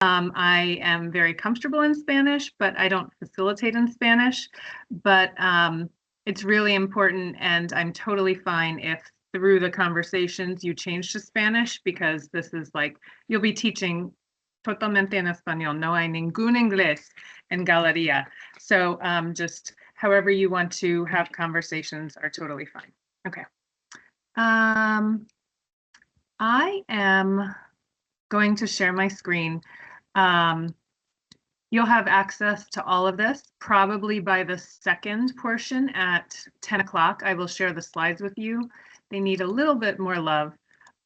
I am very comfortable in Spanish, but I don't facilitate in Spanish. But it's really important, and I'm totally fine if through the conversations you change to Spanish, because this is like, you'll be teaching totalmente en español. No hay ningún inglés en galería. So just however you want to have conversations are totally fine. Okay. I am going to share my screen. You'll have access to all of this probably by the second portion at 10 o'clock. I will share the slides with you. They need a little bit more love,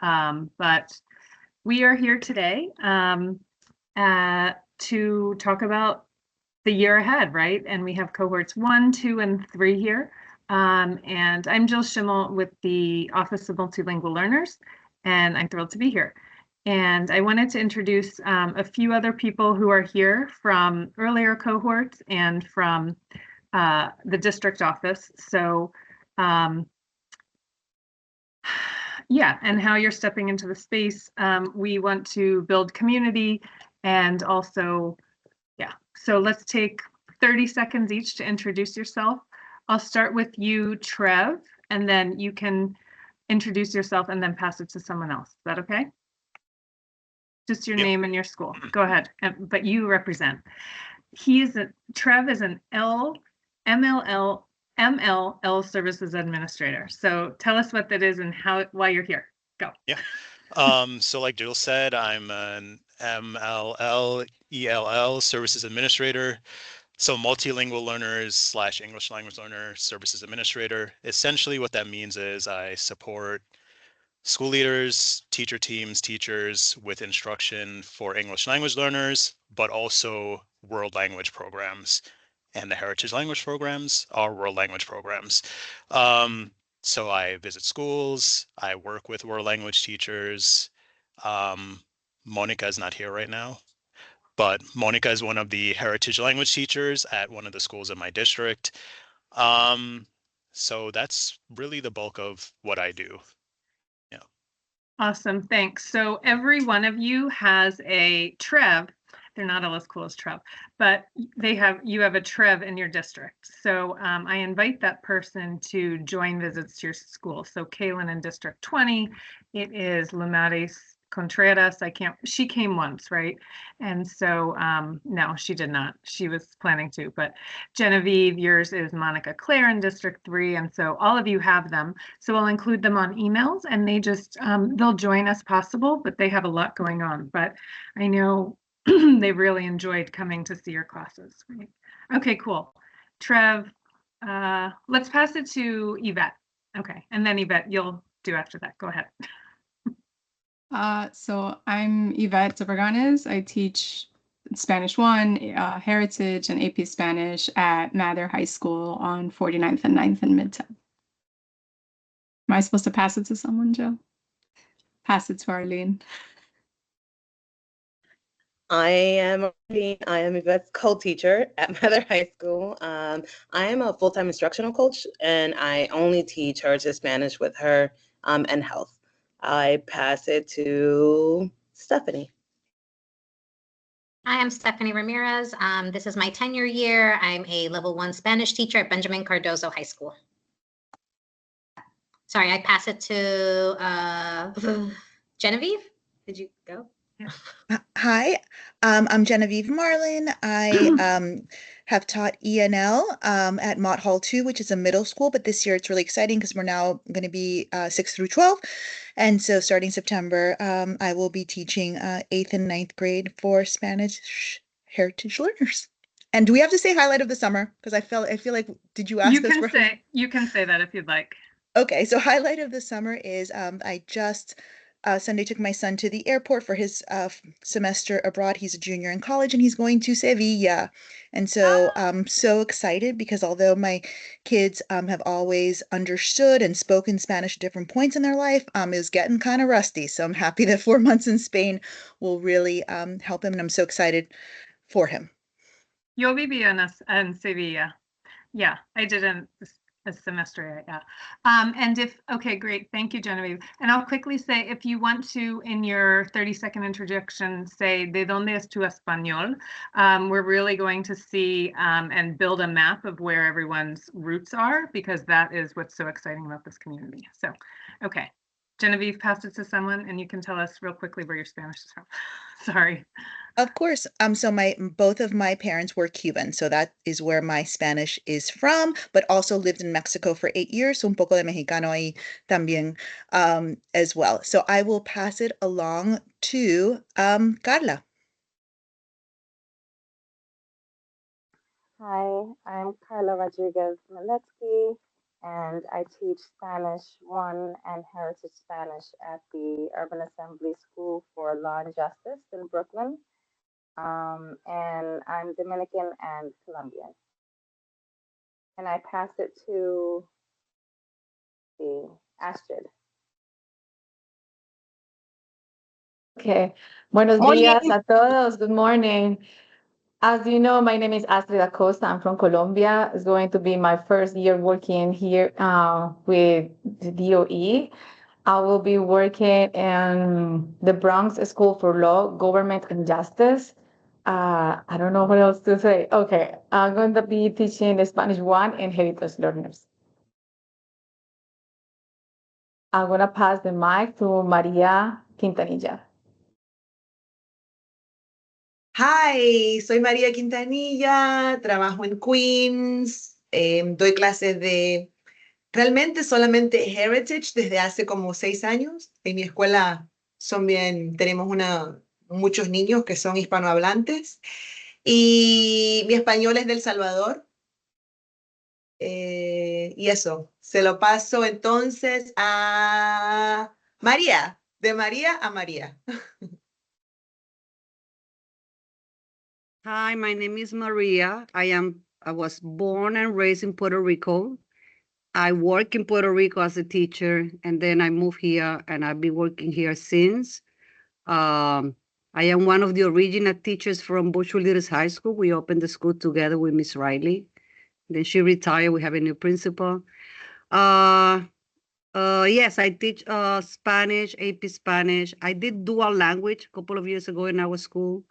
but we are here today to talk about the year ahead, right? And we have cohorts 1, 2, and 3 here. And I'm Jill Schimmel with the Office of Multilingual Learners, and I'm thrilled to be here. And I wanted to introduce a few other people who are here from earlier cohorts and from the district office. So yeah, and how you're stepping into the space. We want to build community and also, yeah. So let's take 30 seconds each to introduce yourself. I'll start with you, Trev, and then you can introduce yourself and then pass it to someone else. Is that okay? Just your name and your school. Go ahead, but you represent. Trev is an MLL Services Administrator. So tell us what that is and why you're here. Go. Yeah. So like Jill said, I'm an MLL Services Administrator. So multilingual learners / English language learner services administrator. Essentially what that means is I support school leaders, teacher teams, teachers with instruction for English language learners, but also world language programs. And the heritage language programs are world language programs. So I visit schools, I work with world language teachers. Monica is not here right now, but Monica is one of the heritage language teachers at one of the schools in my district. So that's really the bulk of what I do. Awesome, thanks. So every one of you has a Trev. They're not all as cool as Trev, but you have a Trev in your district. So I invite that person to join visits to your school. So Kaylin in District 20, it is Lumaris Contreras. She came once, right? And so no, she did not. She was planning to, but Genevieve, yours is Monica Claire in District 3. And so all of you have them. So I'll include them on emails, and they just, they'll join as possible, but they have a lot going on. But I know they really enjoyed coming to see your classes. Right? Okay, cool. Trev, let's pass it to Yvette. Okay, and then Yvette, you'll do after that. Go ahead. So I'm Yvette Zabraganes. I teach Spanish 1, Heritage, and AP Spanish at Mather High School on 49th and 9th and Midtown. Am I supposed to pass it to someone, Jill? Pass it to Arlene. I am Yvette's co-teacher at Mather High School. I am a full-time instructional coach, and I only teach Heritage Spanish with her and health. I pass it to Stephanie. Hi, I'm Stephanie Ramirez. This is my tenure year. I'm a level 1 Spanish teacher at Benjamin Cardozo High School. Sorry, I pass it to Genevieve. Did you go? Hi, I'm Genevieve Marlin. I have taught ENL at Mott Hall 2, which is a middle school, but this year it's really exciting because we're now going to be 6 through 12. And so starting September, I will be teaching 8th and 9th grade for Spanish heritage learners. And do we have to say highlight of the summer? Because I feel like, did you ask you can say that if you'd like. Okay, so highlight of the summer is I just Sunday took my son to the airport for his semester abroad. He's a junior in college and he's going to Sevilla. And so I'm so excited because although my kids have always understood and spoken Spanish at different points in their life, it was getting kind of rusty. So I'm happy that 4 months in Spain will really help him. And I'm so excited for him. Yo viví en Sevilla. Yeah, I did a a semester, yeah. And okay, great. Thank you, Genevieve. And I'll quickly say, if you want to, in your 30-second introduction, say, ¿de dónde es tu español? We're really going to see and build a map of where everyone's roots are, because that is what's so exciting about this community. So, okay. Genevieve, pass it to someone, and you can tell us real quickly where your Spanish is from. Sorry. Of course. So both of my parents were Cuban, so that is where my Spanish is from, but also lived in Mexico for 8 years, so un poco de mexicano ahí también as well. So I will pass it along to Carla. Hi, I'm Carla Rodriguez Maletsky, and I teach Spanish 1 and Heritage Spanish at the Urban Assembly School for Law and Justice in Brooklyn. And I'm Dominican and Colombian. And I pass it to Astrid. Okay. Buenos días a todos. Good morning. As you know, my name is Astrid Acosta. I'm from Colombia. It's going to be my first year working here with the DOE. I will be working in the Bronx School for Law, Government and Justice. I don't know what else to say. Okay, I'm going to be teaching Spanish 1 and Heritage learners. I'm going to pass the mic to María Quintanilla. Hi, soy María Quintanilla, trabajo en Queens, doy clases de realmente solamente Heritage desde hace como 6 años. En mi escuela tenemos muchos niños que son hispanohablantes y mi español es del Salvador. Y eso, se lo paso entonces a María, de María a María. Hi, my name is Maria. I was born and raised in Puerto Rico. I work in Puerto Rico as a teacher, and then I moved here, and I've been working here since. I am one of the original teachers from Bushwick Leaders High School. We opened the school together with Miss Riley. Then she retired. We have a new principal. Yes, I teach Spanish, AP Spanish. I did dual language a couple of years ago in our school.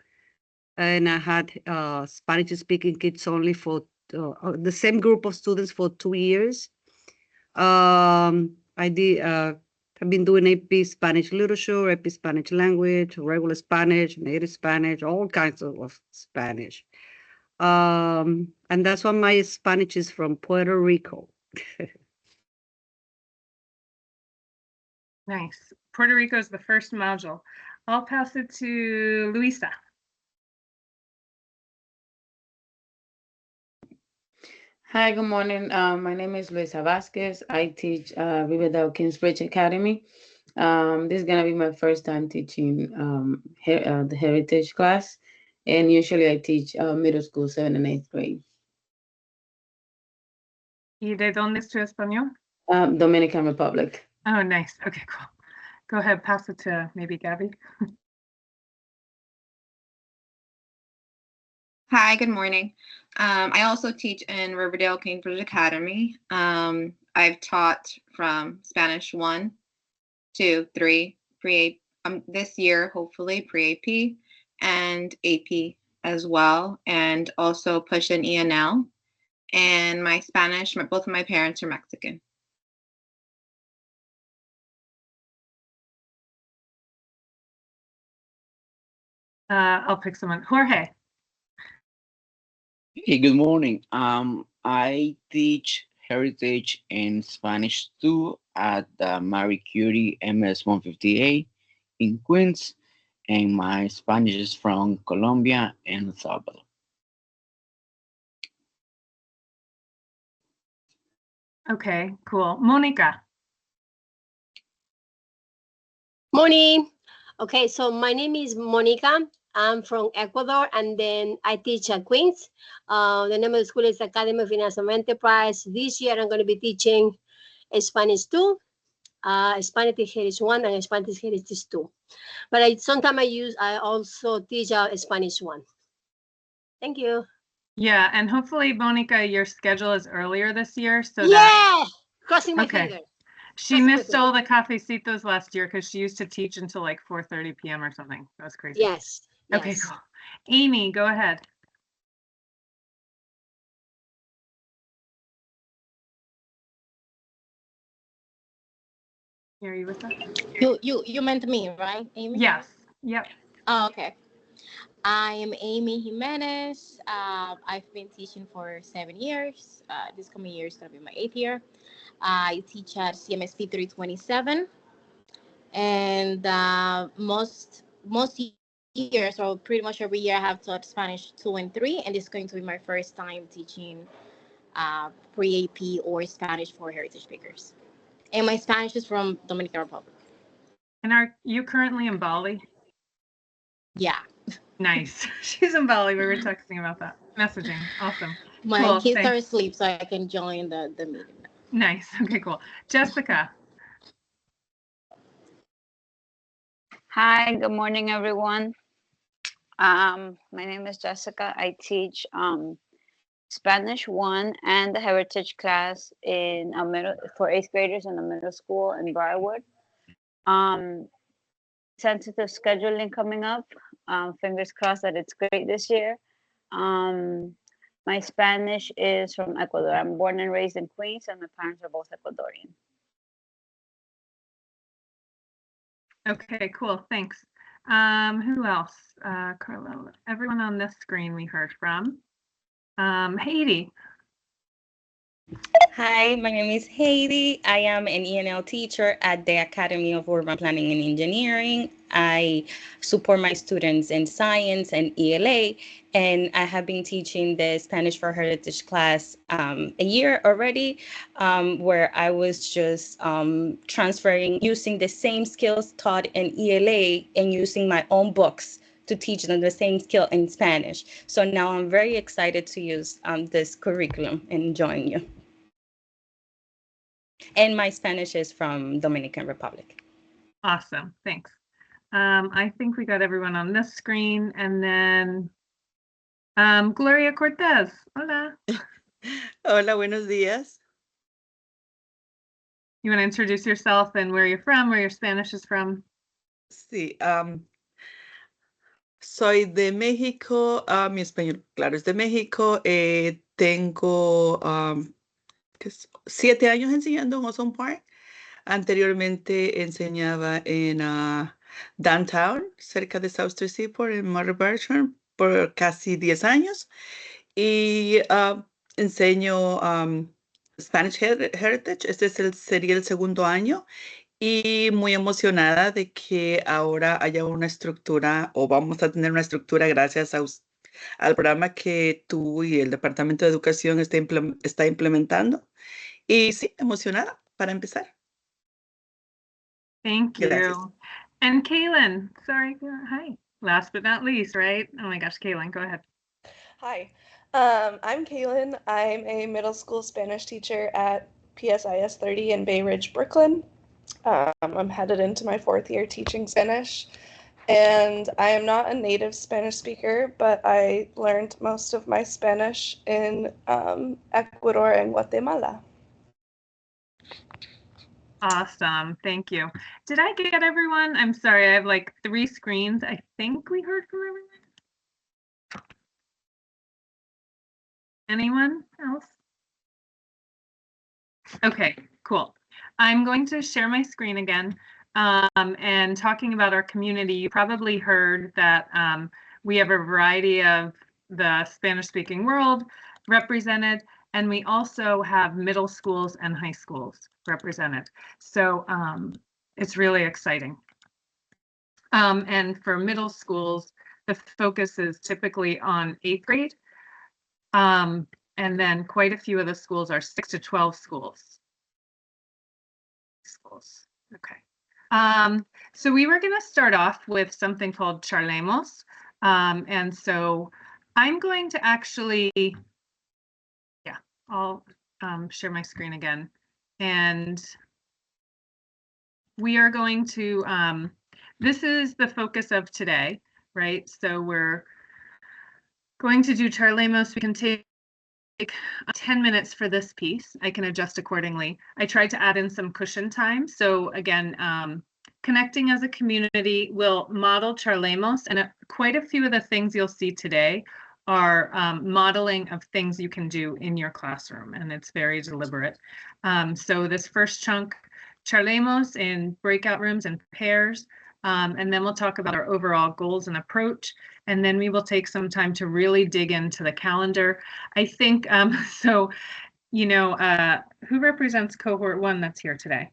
And I had Spanish-speaking kids only for the same group of students for 2 years. I've been doing AP Spanish literature, AP Spanish language, regular Spanish, native Spanish, all kinds of Spanish. And that's why my Spanish is from Puerto Rico. Nice. Puerto Rico is the first module. I'll pass it to Luisa. Hi, good morning. My name is Luisa Vasquez. I teach Riverdale Kingsbridge Academy. This is going to be my first time teaching the Heritage class. And usually I teach middle school, 7th and 8th grade. ¿Y de dónde es tu español? Dominican Republic. Oh, nice. Okay, cool. Go ahead, pass it to maybe Gabby. Hi, good morning. I also teach in Riverdale Kingsbridge Academy. I've taught from Spanish 1, 2, 3, this year, hopefully pre-AP and AP as well, and also push in ENL. And my Spanish, both of my parents are Mexican. I'll pick someone. Jorge. Hey, good morning. I teach Heritage and Spanish 2 at the Marie Curie MS 158 in Queens, and my Spanish is from Colombia and El Salvador. Okay, cool. Monica. Morning. Okay, so my name is Monica. I'm from Ecuador, and then I teach at Queens. The name of the school is Academy of Financial Enterprise. This year, I'm going to be teaching Spanish 2, Spanish Heritage 1, and Spanish Heritage 2. But sometimes I also teach Spanish 1. Thank you. Yeah, and hopefully, Monica, your schedule is earlier this year, so that crossing my okay. fingers. She missed all the cafecitos last year because she used to teach until like 4:30 p.m. or something. That was crazy. Yes. Okay, cool. Amy, go ahead. Are you with us? You meant me, right, Amy? Yes. Yep. Oh, okay. I am Amy Jimenez. I've been teaching for 7 years. This coming year is going to be my 8th year. I teach at CMSP 327, and most years, or pretty much every year, I have taught Spanish 2 and 3, and this is going to be my first time teaching pre-AP or Spanish for heritage speakers. And my Spanish is from Dominican Republic. And are you currently in Bali? Yeah. Nice. She's in Bali. We were texting about that. Messaging. Awesome. My Cool, kids thanks. are asleep, so I can join the meeting. Nice. Okay, cool. Jessica. Hi, good morning, everyone. My name is Jessica. I teach Spanish 1 and the Heritage class in for 8th graders in a middle school in Briarwood. Sensitive scheduling coming up. Fingers crossed that it's great this year. My Spanish is from Ecuador. I'm born and raised in Queens, and my parents are both Ecuadorian. Okay, cool. Thanks. Who else? Carlo. Everyone on this screen we heard from. Haiti. Hi, my name is Haiti. I am an ENL teacher at the Academy of Urban Planning and Engineering. I support my students in science and ELA, and I have been teaching the Spanish for Heritage class a year already, where I was just transferring, using the same skills taught in ELA and using my own books to teach them the same skill in Spanish. So now I'm very excited to use this curriculum and join you. And my Spanish is from Dominican Republic. Awesome. Thanks. I think we got everyone on this screen, and then Gloria Cortez. Hola. Hola, buenos días. You want to introduce yourself and where you're from, where your Spanish is from? Sí, soy de México. Mi español, claro, es de México. Tengo 7 años enseñando en Ozone Park. Anteriormente enseñaba en Downtown, cerca de South Street Seaport, en Mother Bertrand, por casi 10 años. Y enseño Spanish Heritage. Este sería el segundo año. Y muy emocionada de que ahora haya una estructura, o vamos a tener una estructura gracias al programa que tú y el Departamento de Educación está implementando. Y sí, emocionada para empezar. Thank you. Gracias. And Kaylin, sorry, hi. Last but not least, right? Oh my gosh, Kaylin, go ahead. Hi, I'm Kaylin. I'm a middle school Spanish teacher at PSIS 30 in Bay Ridge, Brooklyn. I'm headed into my 4th year teaching Spanish, and I am not a native Spanish speaker, but I learned most of my Spanish in Ecuador and Guatemala. Awesome. Thank you. Did I get everyone? I'm sorry. I have like 3 screens. I think we heard from everyone. Anyone else? Okay, cool. I'm going to share my screen again. And talking about our community, you probably heard that we have a variety of the Spanish-speaking world represented, and we also have middle schools and high schools represented. So it's really exciting. And for middle schools, the focus is typically on 8th grade. And then quite a few of the schools are 6 to 12 schools. Okay. So we were going to start off with something called Charlemos. And so I'm going to actually, yeah, I'll share my screen again. And we are going to, this is the focus of today, right? So we're going to do Charlemos. We can take 10 minutes for this piece. I can adjust accordingly. I tried to add in some cushion time. So again, connecting as a community will model Charlemos, and quite a few of the things you'll see today are modeling of things you can do in your classroom, and it's very deliberate. So this first chunk, Charlemos in breakout rooms and pairs, and then we'll talk about our overall goals and approach, and then we will take some time to really dig into the calendar. I think, so, you know, who represents cohort 1 that's here today?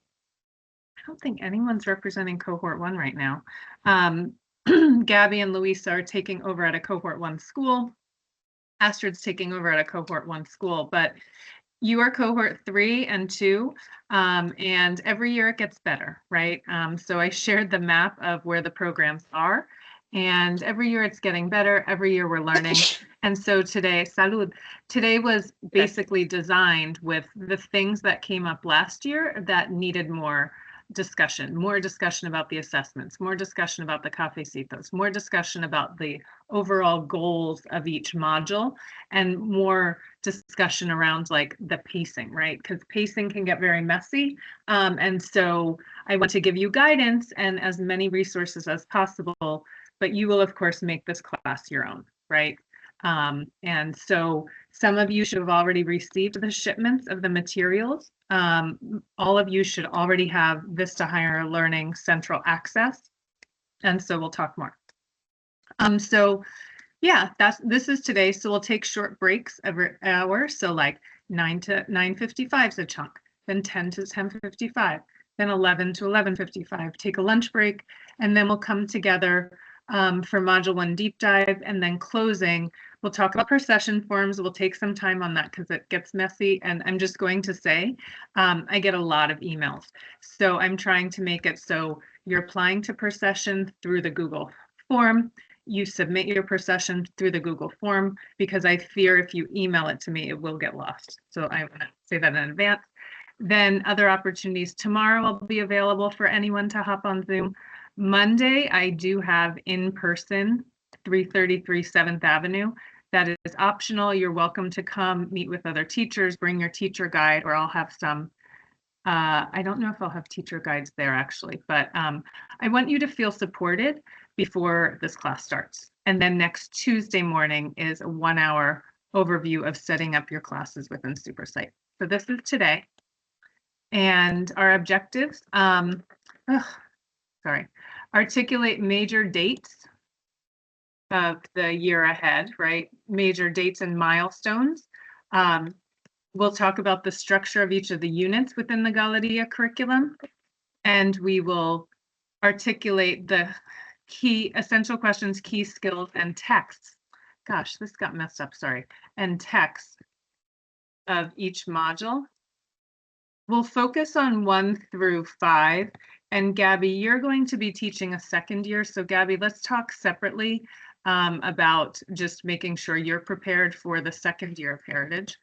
I don't think anyone's representing cohort 1 right now. Gabby and Luisa are taking over at a cohort 1 school. Astrid's taking over at a cohort 1 school, but you are cohort 3 and 2, and every year it gets better, right? So I shared the map of where the programs are, and every year it's getting better. Every year we're learning. And so today, salud, today was basically designed with the things that came up last year that needed more discussion about the assessments, more discussion about the cafecitos, more discussion about the overall goals of each module, and more discussion around like the pacing, right? Because pacing can get very messy. And so I want to give you guidance and as many resources as possible, but you will of course make this class your own, right? And so some of you should have already received the shipments of the materials. All of you should already have Vista Higher Learning Central access. And so we'll talk more. So yeah, this is today. So we'll take short breaks every hour. So like 9 to 9:55 is a chunk, then 10 to 10:55, then 11 to 11:55, take a lunch break, and then we'll come together for module 1 deep dive, and then closing. We'll talk about procession forms. We'll take some time on that because it gets messy. And I'm just going to say, I get a lot of emails. So I'm trying to make it so you're applying to procession through the Google form. You submit your procession through the Google form, because I fear if you email it to me, it will get lost. So I want to say that in advance. Then other opportunities tomorrow will be available for anyone to hop on Zoom. Monday, I do have in-person 333 7th Avenue. That is optional. You're welcome to come meet with other teachers, bring your teacher guide, or I'll have some. I don't know if I'll have teacher guides there actually, but I want you to feel supported before this class starts. And then next Tuesday morning is a 1-hour overview of setting up your classes within SuperSite. So this is today. And our objectives, articulate major dates of the year ahead, right? Major dates and milestones. We'll talk about the structure of each of the units within the Galeria curriculum, and we will articulate the key essential questions, key skills, and texts. Gosh, this got messed up, sorry. And texts of each module. We'll focus on 1 through 5. And Gabby, you're going to be teaching a second year. So Gabby, let's talk separately about just making sure you're prepared for the second year of Heritage.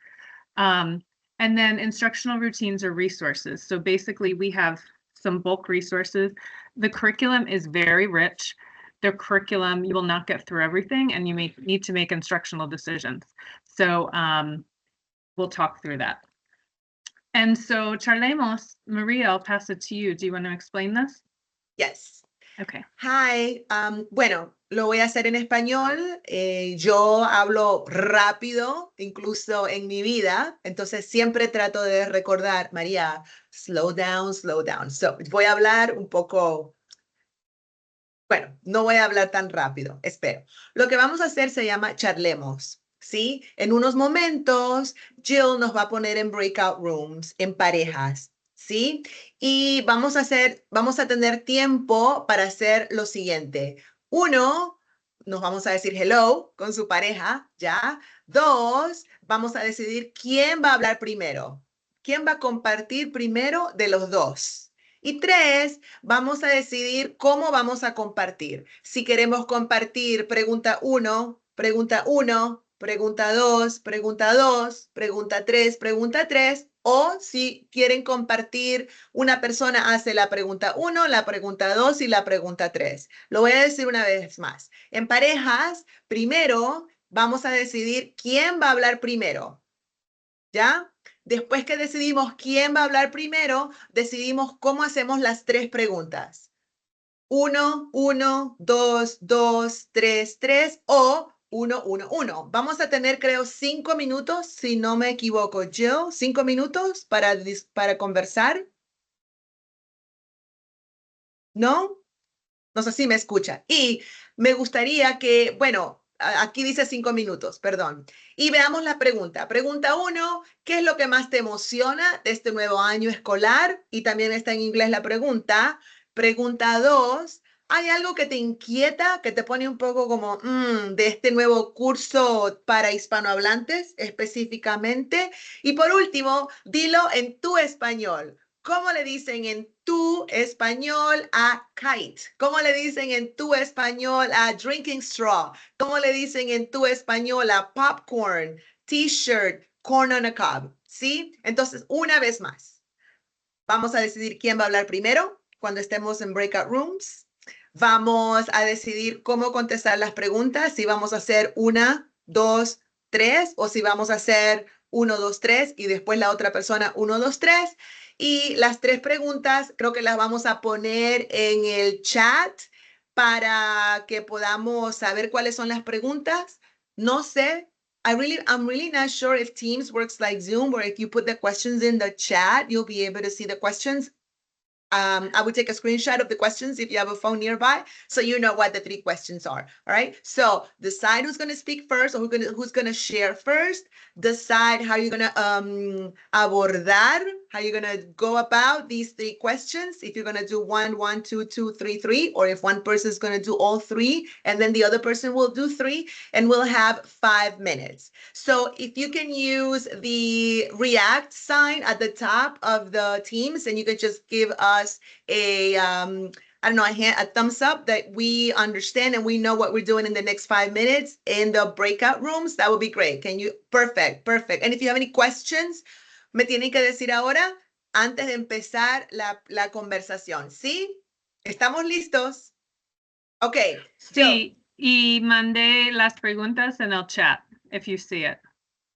And then instructional routines or resources. So basically we have some bulk resources. The curriculum is very rich. The curriculum, you will not get through everything, and you may need to make instructional decisions. So we'll talk through that. And so, Charlemos, Maria, I'll pass it to you. Do you want to explain this? Yes. Okay. Hi. Bueno, lo voy a hacer en español. Yo hablo rápido, incluso en mi vida. Entonces, siempre trato de recordar, María, slow down, slow down. So, voy a hablar un poco. Bueno, no voy a hablar tan rápido, espero. Lo que vamos a hacer se llama Charlemos. ¿Sí? En unos momentos, Jill nos va a poner en breakout rooms, en parejas, ¿sí? Y vamos a tener tiempo para hacer lo siguiente. 1, nos vamos a decir hello con su pareja, ¿ya? 2, vamos a decidir quién va a hablar primero. ¿Quién va a compartir primero de los dos? Y 3, vamos a decidir cómo vamos a compartir. Si queremos compartir pregunta 1, pregunta 1, pregunta 2, pregunta 2, pregunta 3, pregunta 3, o si quieren compartir, una persona hace la pregunta 1, la pregunta 2 y la pregunta 3. Lo voy a decir una vez más. En parejas, primero vamos a decidir quién va a hablar primero. ¿Ya? Después que decidimos quién va a hablar primero, decidimos cómo hacemos las 3 preguntas. 1, 1, 2, 2, 3, 3 o 1, 1, 1. Vamos a tener, creo, 5 minutos, si no me equivoco. Jill, 5 minutos para conversar. ¿No? No sé si me escucha. Y me gustaría que, bueno, aquí dice 5 minutos, perdón. Y veamos la pregunta. Pregunta 1, ¿qué es lo que más te emociona de este nuevo año escolar? Y también está en inglés la pregunta. Pregunta 2, ¿hay algo que te inquieta, que te pone un poco como de este nuevo curso para hispanohablantes específicamente? Y por último, dilo en tu español. ¿Cómo le dicen en tu español a kite? ¿Cómo le dicen en tu español a drinking straw? ¿Cómo le dicen en tu español a popcorn, t-shirt, corn on a cob? ¿Sí? Entonces, una vez más, vamos a decidir quién va a hablar primero cuando estemos en breakout rooms. Vamos a decidir cómo contestar las preguntas, si vamos a hacer 1, 2, 3 o si vamos a hacer 1, 2, 3 y después la otra persona 1, 2, 3. Y las 3 preguntas creo que las vamos a poner en el chat para que podamos saber cuáles son las preguntas. No sé, I'm really not sure if Teams works like Zoom, where if you put the questions in the chat, you'll be able to see the questions. I would take a screenshot of the questions if you have a phone nearby, so you know what the 3 questions are. All right. So decide who's going to speak first or who's going to share first. Decide how you're going to abordar, how you're going to go about these 3 questions. If you're going to do 1, 1, 2, 2, 3, 3, or if one person is going to do all 3, and then the other person will do 3, and we'll have 5 minutes. So if you can use the react sign at the top of the Teams, and you can just give us a I don't know, a thumbs up that we understand and we know what we're doing in the next 5 minutes in the breakout rooms, that would be great. Can you? Perfect. And if you have any questions, me tienen que decir ahora antes de empezar la conversación. ¿Sí? ¿Estamos listos? Ok. Sí, y mandé las preguntas en el chat, if you see it.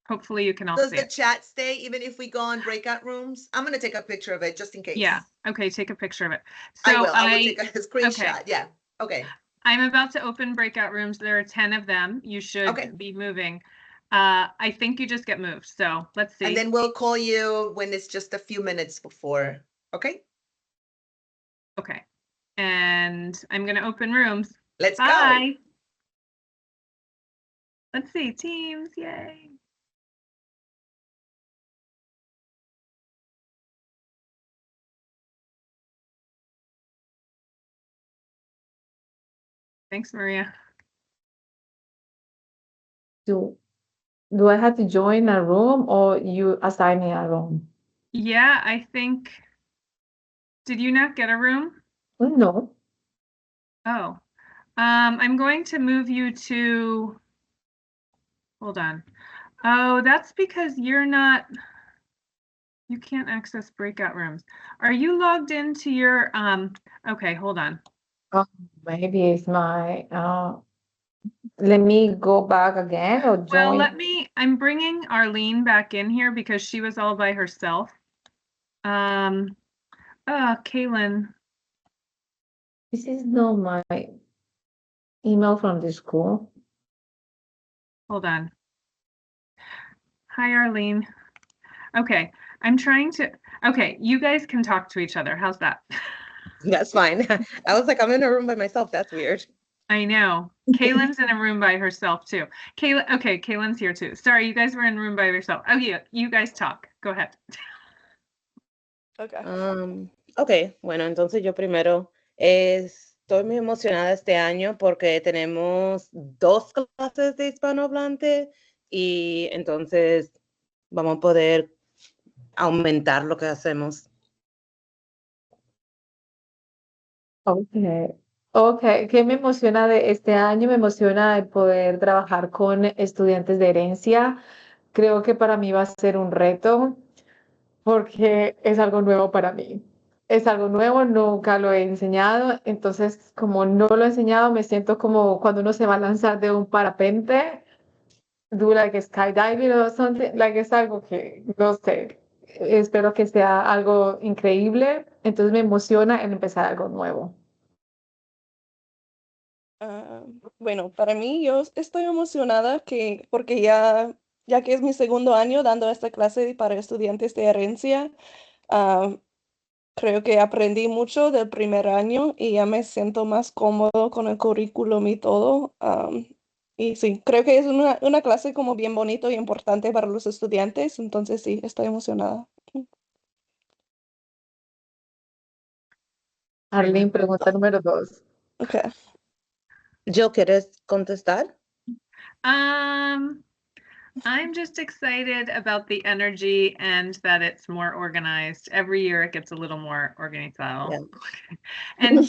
Hopefully you can all Does see the it. chat stay even if we go on breakout rooms? I'm going to take a picture of it just in case. Yeah. Okay. Take a picture of it. I So will take a screenshot. Okay. Yeah. Okay. I'm about to open breakout rooms. There are 10 of them. You should be moving. I think you just get moved. So let's see. And then we'll call you when it's just a few minutes before. Okay. Okay. And I'm going to open rooms. Let's Bye. go. Let's see. Teams. Yay. Thanks, Maria. Do I have to join a room or you assign me a room? Yeah, I think. Did you not get a room? No. Oh. I'm going to move you to. Hold on. Oh, that's because you're not. You can't access breakout rooms. Are you logged into your okay, hold on. Oh, maybe it's my let me go back again or join. Well, I'm bringing Arlene back in here because she was all by herself. Kaylin. This is not my email from the school. Hold on. Hi, Arlene. Okay, I'm trying to. Okay, you guys can talk to each other. How's that? That's fine. I was like, I'm in a room by myself. That's weird. I know. Kaylin's in a room by herself too. Okay, Kaylin's here too. Sorry, you guys were in a room by yourself. Oh yeah, you guys talk. Go ahead. Okay. Okay, bueno, entonces yo primero estoy muy emocionada este año porque tenemos 2 clases de hispanohablante y entonces vamos a poder aumentar lo que hacemos. Okay, ¿qué me emociona de este año? Me emociona el poder trabajar con estudiantes de herencia. Creo que para mí va a ser un reto porque es algo nuevo para mí. Es algo nuevo, nunca lo he enseñado, entonces como no lo he enseñado, me siento como cuando uno se va a lanzar de un parapente do like skydiving or something, like es algo que, no sé, espero que sea algo increíble, entonces me emociona el empezar algo nuevo. Bueno, para mí yo estoy emocionada porque ya que es mi segundo año dando esta clase para estudiantes de herencia, creo que aprendí mucho del primer año y ya me siento más cómodo con el currículum y todo. Y sí, creo que es una clase como bien bonito y importante para los estudiantes, entonces sí, estoy emocionada. Arlene, pregunta número 2. Okay. Jill, ¿quieres contestar? I'm just excited about the energy and that it's more organized. Every year it gets a little more organizado. Yeah. And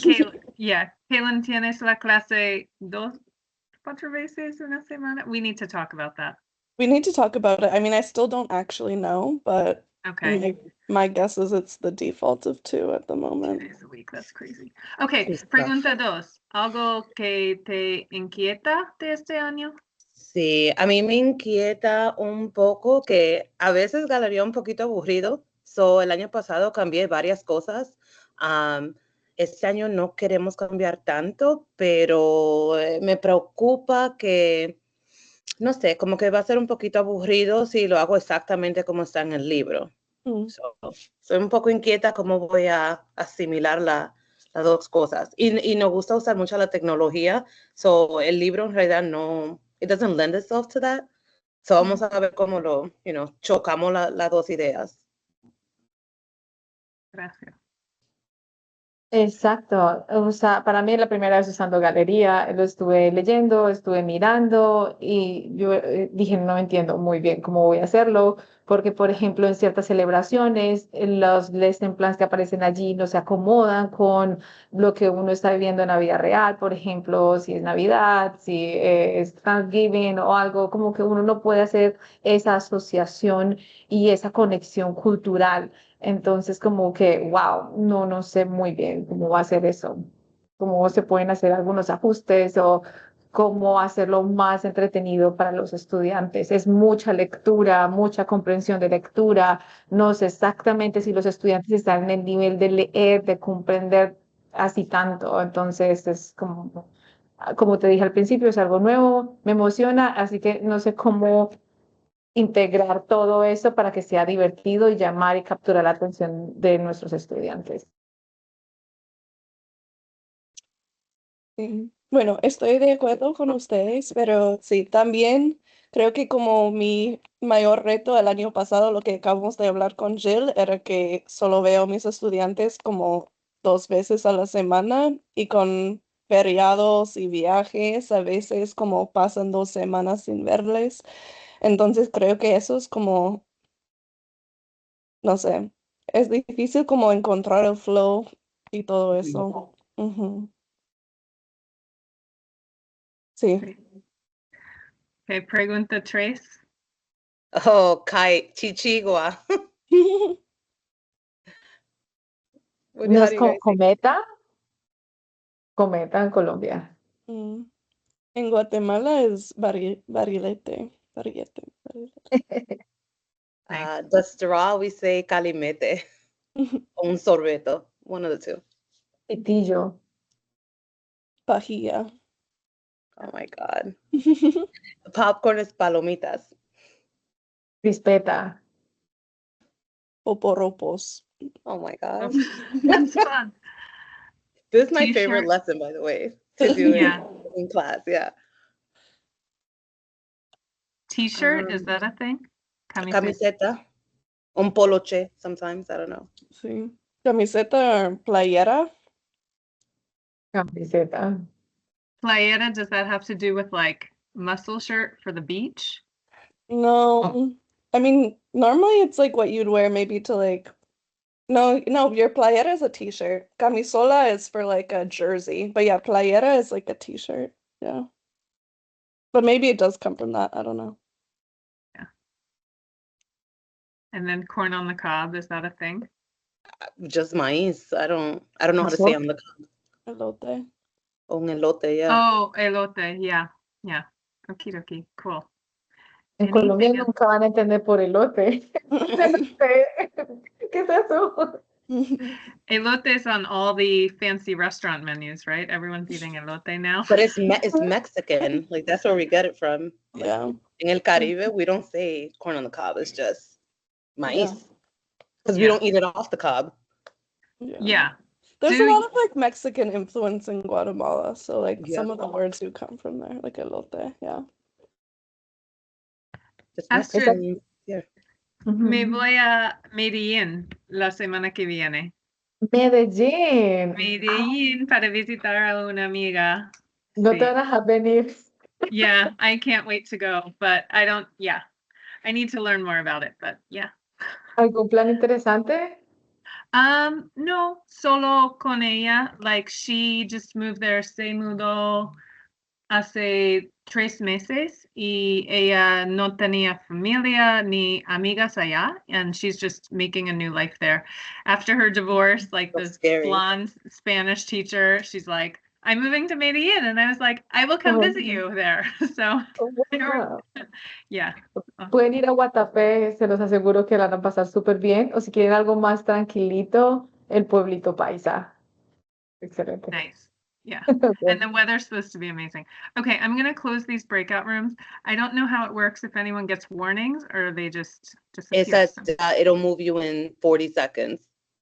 Kaylin, ¿tienes la clase 4 veces una semana? We need to talk about that. We need to talk about it. I mean, I still don't actually know, but Okay. my guess is it's the default of 2 at the 2 moment. days a week, that's crazy. Okay, pregunta 2. ¿Algo que te inquieta de este año? Sí, a mí me inquieta un poco que a veces ganaría un poquito aburrido. El año pasado cambié varias cosas. Este año no queremos cambiar tanto, pero me preocupa que, no sé, como que va a ser un poquito aburrido si lo hago exactamente como está en el libro. Soy un poco inquieta cómo voy a asimilar las dos cosas. Y nos gusta usar mucho la tecnología. El libro en realidad no, it doesn't lend itself to that. Vamos a ver cómo chocamos las dos ideas. Gracias. Exacto, o sea, para mí es la primera vez usando galería, lo estuve leyendo, estuve mirando y yo dije, no entiendo muy bien cómo voy a hacerlo, porque por ejemplo en ciertas celebraciones los lesson plans que aparecen allí no se acomodan con lo que uno está viviendo en la vida real, por ejemplo, si es Navidad, si es Thanksgiving o algo, como que uno no puede hacer esa asociación y esa conexión cultural. Entonces, como que, wow, no sé muy bien cómo va a ser eso, cómo se pueden hacer algunos ajustes o cómo hacerlo más entretenido para los estudiantes. Es mucha lectura, mucha comprensión de lectura. No sé exactamente si los estudiantes están en el nivel de leer, de comprender así tanto. Entonces, es como te dije al principio, es algo nuevo, me emociona, así que no sé cómo integrar todo eso para que sea divertido y llamar y capturar la atención de nuestros estudiantes. Sí. Bueno, estoy de acuerdo con ustedes, pero sí, también creo que como mi mayor reto el año pasado, lo que acabamos de hablar con Jill, era que solo veo a mis estudiantes como 2 veces a la semana y con feriados y viajes, a veces como pasan 2 semanas sin verles. Entonces creo que eso es como, no sé, es difícil como encontrar el flow y todo eso. Ujú. Sí. Okay, pregunta 3. Oh, Chichigua. ¿No es cometa? Cometa en Colombia. En Guatemala es barilete. The straw, we say calimete. Un sorbeto. One of the two. Pitillo. Pajilla. Oh my God. Popcorn is palomitas. Crispeta. Poporopos. Oh my God. That's fun. This is my favorite lesson, by the way, to do in class. Yeah. T-shirt, is that a thing? Camiseta. Un poloche sometimes, I don't know. Sí. Camiseta or playera. Camiseta. Playera, does that have to do with like muscle shirt for the beach? No. I mean, normally it's like what you'd wear maybe to like, no, your playera is a t-shirt. Camisola is for like a jersey. But yeah, playera is like a t-shirt. Yeah. But maybe it does come from that. I don't know. Yeah. And then corn on the cob, is that a thing? Just maíz. I don't know how to say on the cob. Elote. Un elote, yeah. Oh, elote, yeah. Okie dokie, cool. En Colombia nunca van a entender por elote. Elote. ¿Qué es eso? Elote is on all the fancy restaurant menus, right? Everyone's eating elote now. But it's Mexican. Like that's where we get it from. Like, Yeah. in El Caribe, we don't say corn on the cob. It's just maíz. Yeah. Because we don't eat it off the cob. Yeah. There's a lot of like Mexican influence in Guatemala, so like Yeah. some of the words do come from there, like elote. Yeah. Astrid, Yeah. me voy a Medellín la semana que viene. Medellín. Medellín para visitar a una amiga. No te Sí. van a dejar venir. Yeah, I can't wait to go, but I need to learn more about it, but yeah. ¿Algún plan interesante? No, solo con ella. Like she just moved there, se mudó hace 3 meses y ella no tenía familia ni amigas allá, and she's just making a new life there. After her divorce, like That's this scary. blonde Spanish teacher, she's like, I'm moving to Medellín, and I was like, I will come visit you there. So, Wow. yeah. Pueden ir a Guatapé, se los aseguro que la van a pasar súper bien. O si quieren algo más tranquilito, el pueblito paisa. Excelente. Nice. Yeah. Okay. And the weather's supposed to be amazing. Okay, I'm going to close these breakout rooms. I don't know how it works if anyone gets warnings or they just disappear. It says it'll move you in 40 seconds.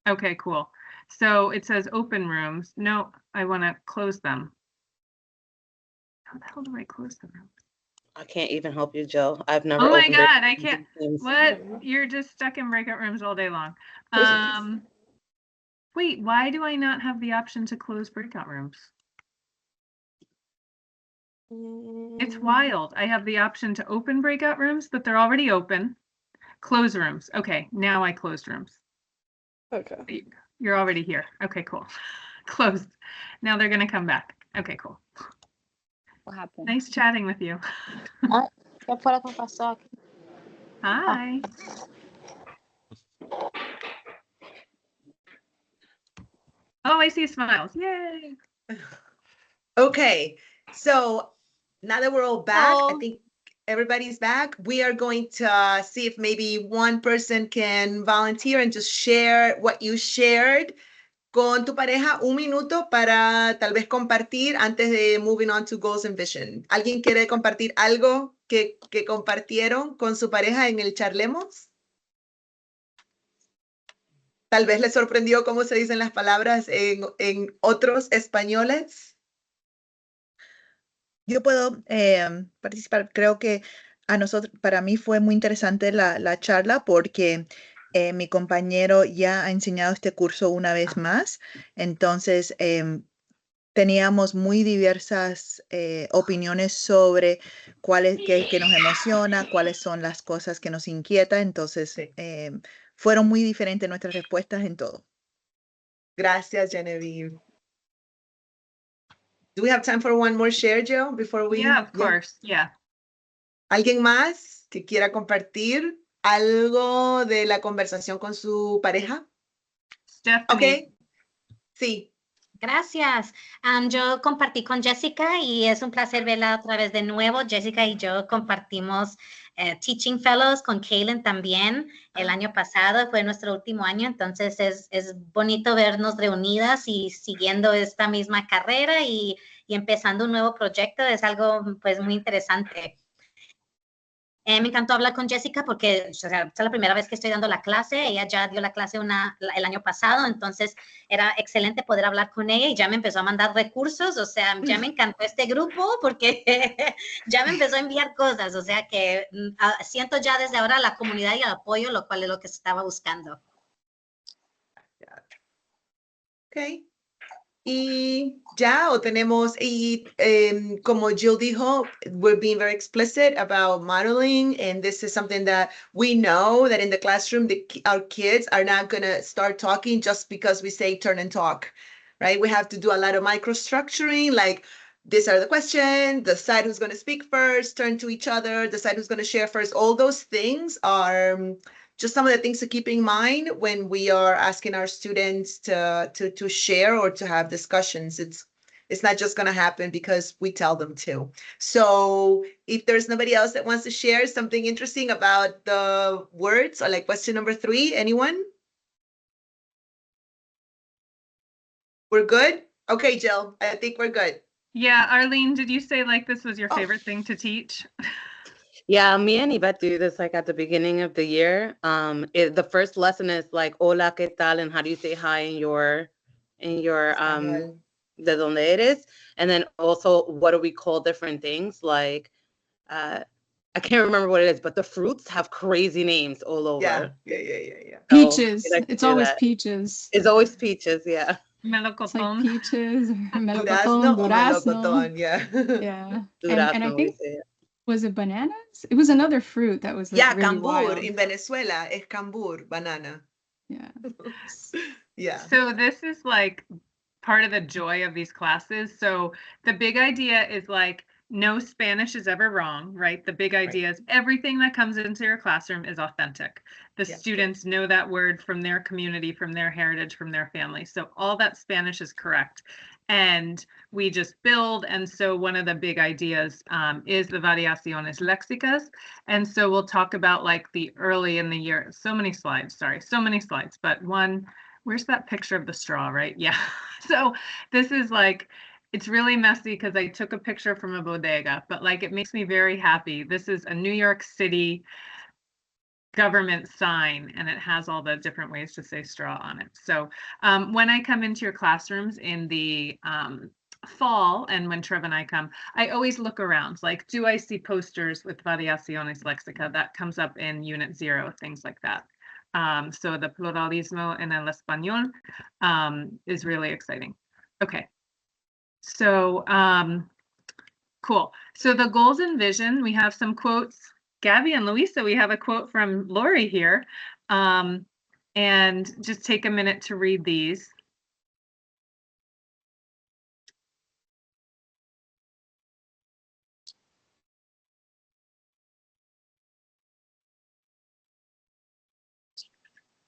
Okay, cool. So it says open rooms. No, I want to close them. How the hell do I close the room? I can't even help you, Jill. I've never Oh my opened God, it. I can't. What? You're just stuck in breakout rooms all day long. Wait, why do I not have the option to close breakout rooms? It's wild. I have the option to open breakout rooms, but they're already open. Close rooms. Okay, now I closed rooms. Okay. You're already here. Okay, cool. Closed. Now they're going to come back. Okay, cool. What happened? Nice chatting with you. ¿Qué fue lo que pasó aquí? Hi. Oh, I see smiles. Yay. Okay, so now that we're all back, I think everybody's back. We are going to see if maybe one person can volunteer and just share what you shared con tu pareja. 1 minuto para tal vez compartir antes de moving on to goals and vision. ¿Alguien quiere compartir algo que compartieron con su pareja en el Charlemos? Tal vez les sorprendió cómo se dicen las palabras en otros españoles. Yo puedo participar. Creo que para mí fue muy interesante la charla porque mi compañero ya ha enseñado este curso una vez más. Entonces, teníamos muy diversas opiniones sobre qué nos emociona, cuáles son las cosas que nos inquietan. Entonces, fueron muy diferentes nuestras respuestas en todo. Gracias, Genevieve. Do we have time for one more share, Jill, before we? Yeah, of course. Yeah. ¿Alguien más que quiera compartir algo de la conversación con su pareja? Stephanie. Okay. Sí. Gracias. Yo compartí con Jessica y es un placer verla otra vez de nuevo. Jessica y yo compartimos Teaching Fellows con Kaylin también el año pasado. Fue nuestro último año, entonces es bonito vernos reunidas y siguiendo esta misma carrera y empezando un nuevo proyecto. Es algo pues muy interesante. Me encantó hablar con Jessica porque es la primera vez que estoy dando la clase. Ella ya dio la clase el año pasado, entonces era excelente poder hablar con ella y ya me empezó a mandar recursos. O sea, ya me encantó este grupo porque ya me empezó a enviar cosas. O sea que siento ya desde ahora la comunidad y el apoyo, lo cual es lo que estaba buscando. Ok. Y ya, o tenemos, como Jill dijo, we're being very explicit about modeling, and this is something that we know that in the classroom, our kids are not going to start talking just because we say turn and talk, right? We have to do a lot of microstructuring, like these are the questions, decide who's going to speak first, turn to each other, decide who's going to share first. All those things are just some of the things to keep in mind when we are asking our students to share or to have discussions. It's It's not just going to happen because we tell them to. So if there's nobody else that wants to share something interesting about the words, or like question number 3, anyone? We're good? Okay, Jill, I think we're good. Yeah, Arlene, did you say like this was your Oh. favorite thing to teach? Yeah, me and Yvette do this like at the beginning of the year. The first lesson is like hola, ¿qué tal? And how do you say hi in your Español. de donde eres? And then also what do we call different things? Like I can't remember what it is, but the fruits have crazy names all over. Yeah. So, Peaches. we like to It's do always that. peaches. It's always peaches, yeah. It's like Melocotón. peaches or Durazno melocotón, o durazno. melocotón, yeah. Yeah. Durazno, And I we think, say it. was it bananas? It was another fruit that was like Yeah, really cambur. wild. In Venezuela es cambur, banana. Yeah. Yeah. So this is like part of the joy of these classes. So the big idea is like no Spanish is ever wrong, right? The big idea is everything that comes into your classroom is authentic. The students know that word from their community, from their heritage, from their family. So all that Spanish is correct. And we just build. And so one of the big ideas is the Variaciones Léxicas. And so we'll talk about like the early in the year. So many slides, but one, where's that picture of the straw, right? Yeah. So this is like, it's really messy because I took a picture from a bodega, but like it makes me very happy. This is a New York City government sign, and it has all the different ways to say straw on it. So when I come into your classrooms in the fall, and when Trev and I come, I always look around, like, do I see posters with Variaciones Lexica? That comes up in Unit 0, things like that. So the pluralismo en el español is really exciting. Okay. So cool. So the goals and vision, we have some quotes. Gabby and Luisa, we have a quote from Lori here. And just take a minute to read these.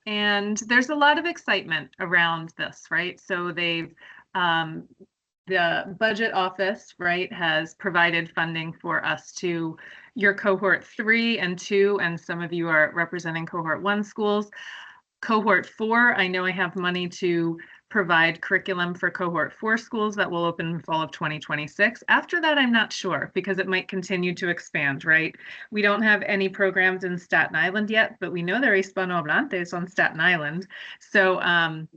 And there's a lot of excitement around this, right? So they've, the budget office, right, has provided funding for us to your cohort 3 and 2, and some of you are representing cohort 1 schools. Cohort 4, I know I have money to provide curriculum for cohort 4 schools that will open in fall of 2026. After that, I'm not sure because it might continue to expand, right? We don't have any programs in Staten Island yet, but we know there are Hispanohablantes on Staten Island. So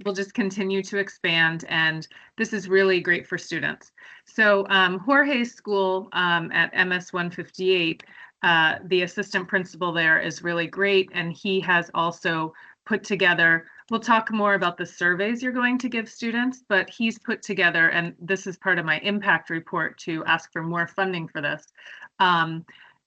we'll just continue to expand, and this is really great for students. So Jorge's school at MS 158, the assistant principal there is really great, and he has also put together, we'll talk more about the surveys you're going to give students, but he's put together, and this is part of my impact report to ask for more funding for this.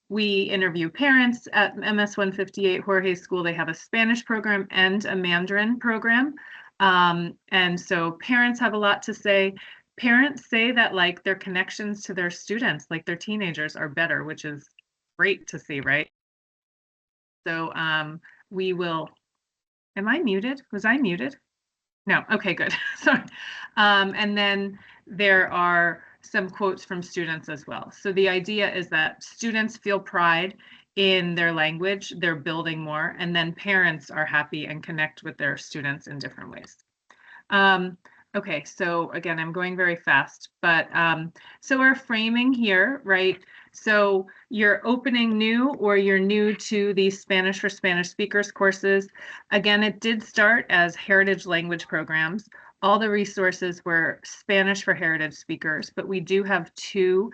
We interview parents at MS 158 Jorge School. They have a Spanish program and a Mandarin program. And so parents have a lot to say. Parents say that like their connections to their students, like their teenagers, are better, which is great to see, right? So we will. Am I muted? Was I muted? No. Okay, good. Sorry. And then there are some quotes from students as well. So the idea is that students feel pride in their language, they're building more, and then parents are happy and connect with their students in different ways. Okay, so again, I'm going very fast, but so our framing here, right? So you're opening new or you're new to the Spanish for Spanish speakers courses. Again, it did start as heritage language programs. All the resources were Spanish for heritage speakers, but we do have 2.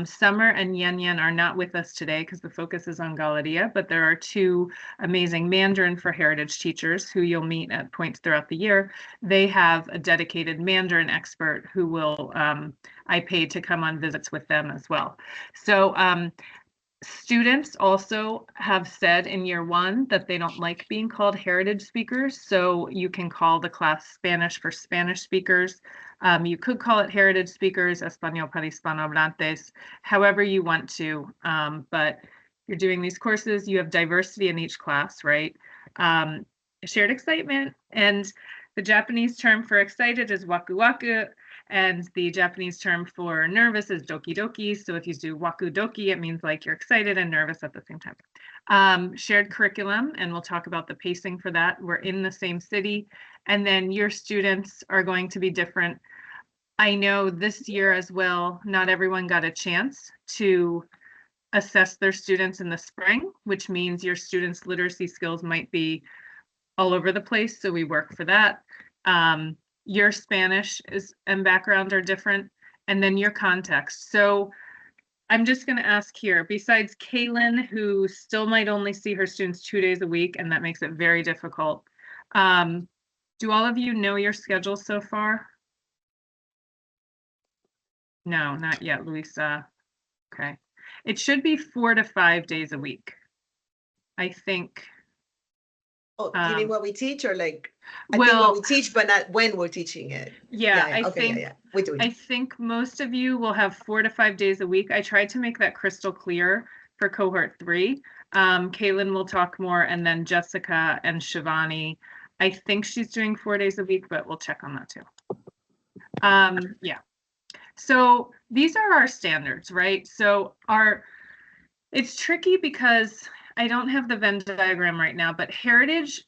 Summer and Yen Yen are not with us today because the focus is on Galadia, but there are 2 amazing Mandarin for heritage teachers who you'll meet at points throughout the year. They have a dedicated Mandarin expert who will, I paid to come on visits with them as well. So students also have said in year 1 that they don't like being called heritage speakers. So you can call the class Spanish for Spanish speakers. You could call it heritage speakers, Español para Hispanohablantes, however you want to. But you're doing these courses, you have diversity in each class, right? Shared excitement. And the Japanese term for excited is waku waku. And the Japanese term for nervous is doki doki. So if you do waku doki, it means like you're excited and nervous at the same time. Shared curriculum, and we'll talk about the pacing for that. We're in the same city, and then your students are going to be different. I know this year as well, not everyone got a chance to assess their students in the spring, which means your students' literacy skills might be all over the place. So we work for that. Your Spanish and background are different, and then your context. So I'm just going to ask here, besides Kaylin, who still might only see her students 2 days a week, and that makes it very difficult. Do all of you know your schedule so far? No, not yet, Luisa. Okay. It should be 4 to 5 days a week, I think. Oh, do you mean what we teach, or like, I well, think what we teach, but not when we're teaching it? Yeah, I okay, think, we do. I think most of you will have 4 to 5 days a week. I tried to make that crystal clear for cohort 3. Kaylin will talk more, and then Jessica and Shivani. I think she's doing 4 days a week, but we'll check on that too. Yeah. So these are our standards, right? So it's tricky because I don't have the Venn diagram right now, but heritage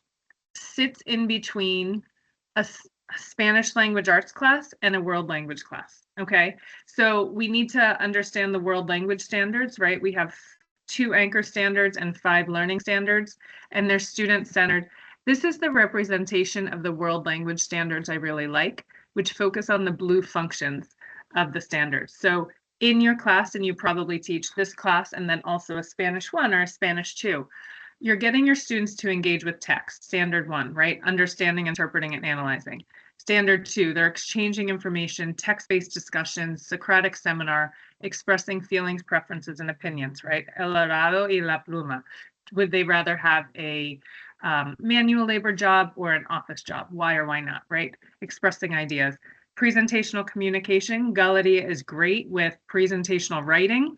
sits in between a Spanish language arts class and a world language class. Okay, so we need to understand the world language standards, right? We have 2 anchor standards and 5 learning standards, and they're student centered. This is the representation of the world language standards I really like, which focus on the blue functions of the standards. So in your class, and you probably teach this class and then also a Spanish 1 or a Spanish 2, you're getting your students to engage with text, standard 1, right? Understanding, interpreting, and analyzing. Standard 2, they're exchanging information, text-based discussions, Socratic seminar, expressing feelings, preferences, and opinions, right? El arado y la pluma. Would they rather have a manual labor job or an office job? Why or why not, right? Expressing ideas. Presentational communication, Galadia is great with presentational writing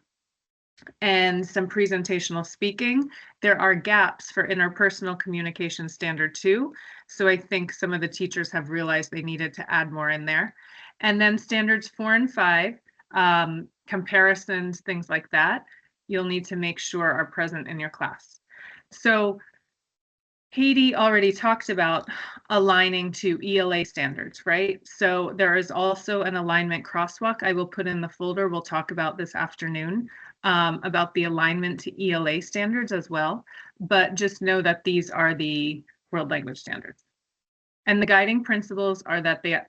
and some presentational speaking. There are gaps for interpersonal communication standard 2. So I think some of the teachers have realized they needed to add more in there. And then standards 4 and 5, comparisons, things like that, you'll need to make sure are present in your class. So Katie already talked about aligning to ELA standards, right? So there is also an alignment crosswalk I will put in the folder. We'll talk about this afternoon about the alignment to ELA standards as well. But just know that these are the world language standards. And the guiding principles are that they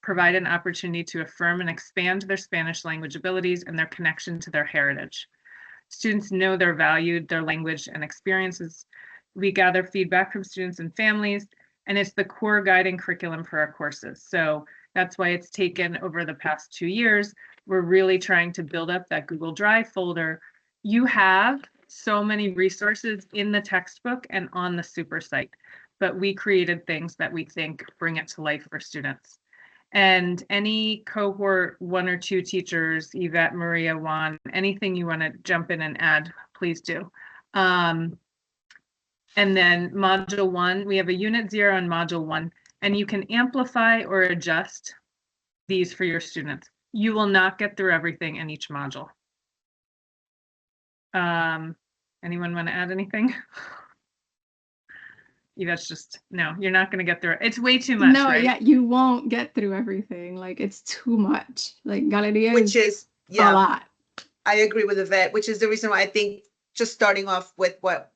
provide an opportunity to affirm and expand their Spanish language abilities and their connection to their heritage. Students know they're valued, their language and experiences. We gather feedback from students and families, and it's the core guiding curriculum for our courses. So that's why it's taken over the past 2 years. We're really trying to build up that Google Drive folder. You have so many resources in the textbook and on the super site, but we created things that we think bring it to life for students. And any cohort 1 or 2 teachers, Yvette, Maria, Juan, anything you want to jump in and add, please do. And then module 1, we have a unit 0 on module 1, and you can amplify or adjust these for your students. You will not get through everything in each module. Anyone want to add anything? That's just, no, you're not going to get through it. It's way too much, No, right? yeah, you won't get through everything. Like, it's too much. Like, Galeria Which is, yeah, a lot. I agree with Yvette, which is the reason why I think just starting off with what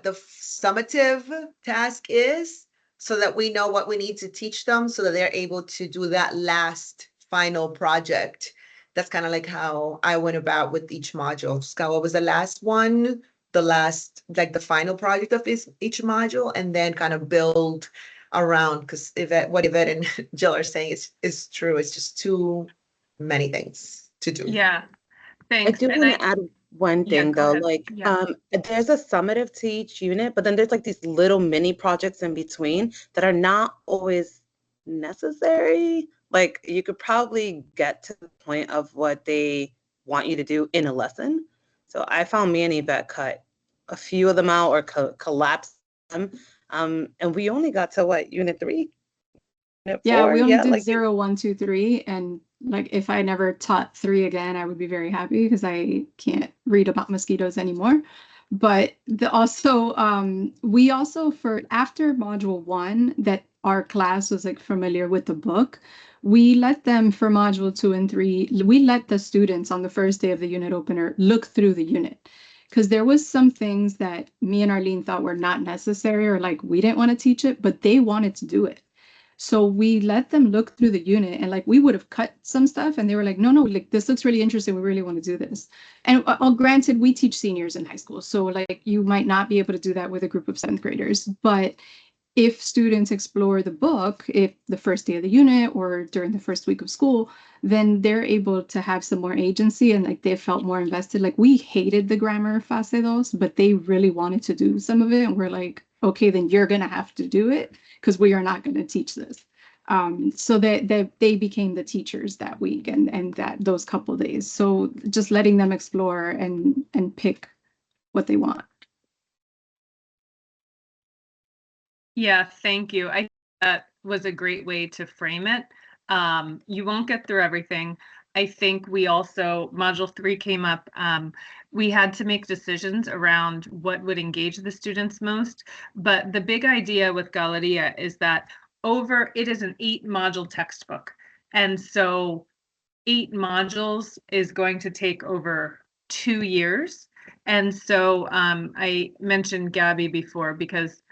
the summative task is, so that we know what we need to teach them, so that they're able to do that last final project. That's kind of like how I went about with each module. Scott, what was the last one? The last, like the final project of each module, and then kind of build around, because what Yvette and Jill are saying is true. It's just too many things to do. Yeah, I thanks. do And want to add one Yeah, thing go though, ahead. like Yeah. there's a summative to each unit, but then there's like these little mini projects in between that are not always necessary. Like you could probably get to the point of what they want you to do in a lesson. So I found me and Yvette cut a few of them out or collapsed them. And we only got to what, unit 3? Yeah, we only Yeah, did like 0, 1, 2, 3, and like if I never taught 3 again, I would be very happy because I can't read about mosquitoes anymore. But we also for after module 1 that our class was like familiar with the book, we let them for module 2 and 3, we let the students on the first day of the unit opener look through the unit. Because there was some things that me and Arlene thought were not necessary or like we didn't want to teach it, but they wanted to do it. So we let them look through the unit and like we would have cut some stuff and they were like, no, like this looks really interesting. We really want to do this. And granted, we teach seniors in high school. So like you might not be able to do that with a group of 7th graders. But if students explore the book, if the first day of the unit or during the first week of school, then they're able to have some more agency and like they felt more invested. Like we hated the grammar fase dos, but they really wanted to do some of it. And we're like, okay, then you're going to have to do it because we are not going to teach this. So that they became the teachers that week and that those couple days. So just letting them explore and pick what they want. Yeah, thank you. I think that was a great way to frame it. You won't get through everything. I think we also, module 3 came up, we had to make decisions around what would engage the students most. But the big idea with Galeria is that it is an 8-module textbook. And so 8 modules is going to take over 2 years. And so I mentioned Gabby before because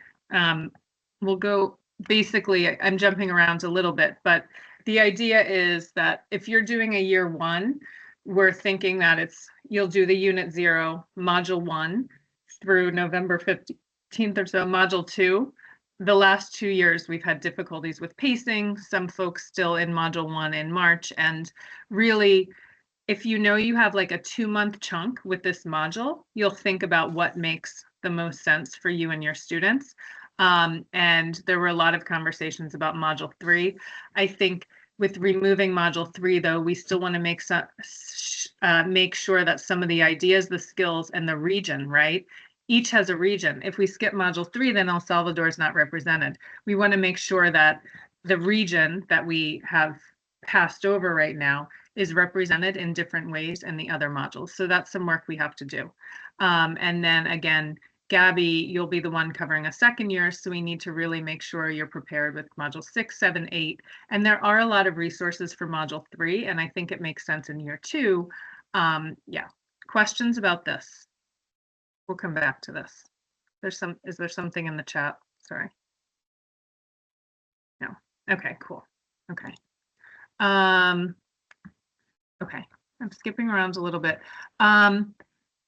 we'll go, basically, I'm jumping around a little bit, but the idea is that if you're doing a year 1, we're thinking that you'll do the unit 0, module 1 through November 15th or so, module 2. The last 2 years, we've had difficulties with pacing, some folks still in module 1 in March. And really, if you know you have like a 2-month chunk with this module, you'll think about what makes the most sense for you and your students. And there were a lot of conversations about module 3. I think with removing module 3, though, we still want to make sure that some of the ideas, the skills, and the region, right? Each has a region. If we skip module 3, then El Salvador is not represented. We want to make sure that the region that we have passed over right now is represented in different ways in the other modules. So that's some work we have to do. And then again, Gabby, you'll be the one covering a 2nd year, so we need to really make sure you're prepared with module 6, 7, 8. And there are a lot of resources for module 3, and I think it makes sense in year 2. Yeah, questions about this? We'll come back to this. Is there something in the chat? Sorry. No. Okay, cool. Okay. Okay, I'm skipping around a little bit.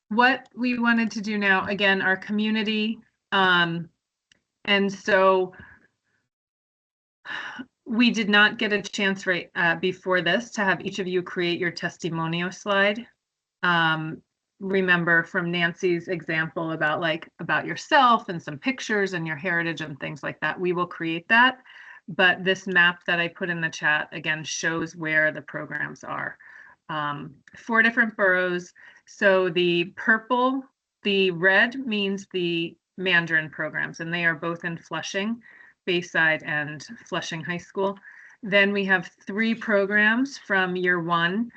What we wanted to do now, again, our community. And so we did not get a chance right before this to have each of you create your testimonio slide. Remember from Nancy's example about yourself and some pictures and your heritage and things like that, we will create that. But this map that I put in the chat, again, shows where the programs are. 4 different boroughs. So the purple, the red means the Mandarin programs, and they are both in Flushing, Bayside, and Flushing High School. Then we have 3 programs from year 1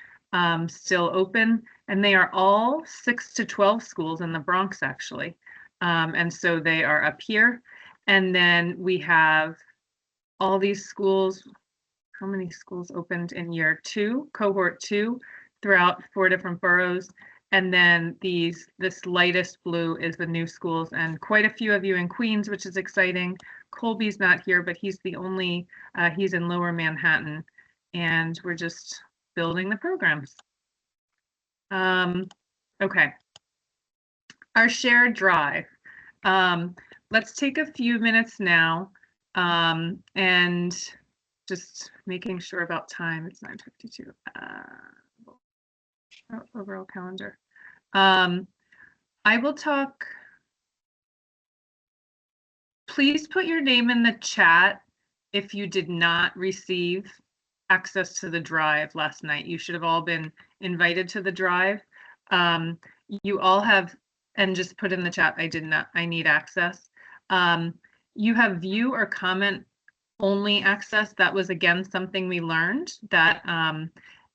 still open, and they are all 6 to 12 schools in the Bronx, actually. And so they are up here. And then we have all these schools. How many schools opened in year 2, cohort 2, throughout 4 different boroughs? And then this lightest blue is the new schools, and quite a few of you in Queens, which is exciting. Colby's not here, but he's the only, he's in Lower Manhattan, and we're just building the programs. Okay. Our shared drive. Let's take a few minutes now, and just making sure about time. It's 9:52. Overall calendar. I will talk. Please put your name in the chat if you did not receive access to the drive last night. You should have all been invited to the drive. You all have, and just put in the chat, I need access. You have view or comment only access, that was again something we learned that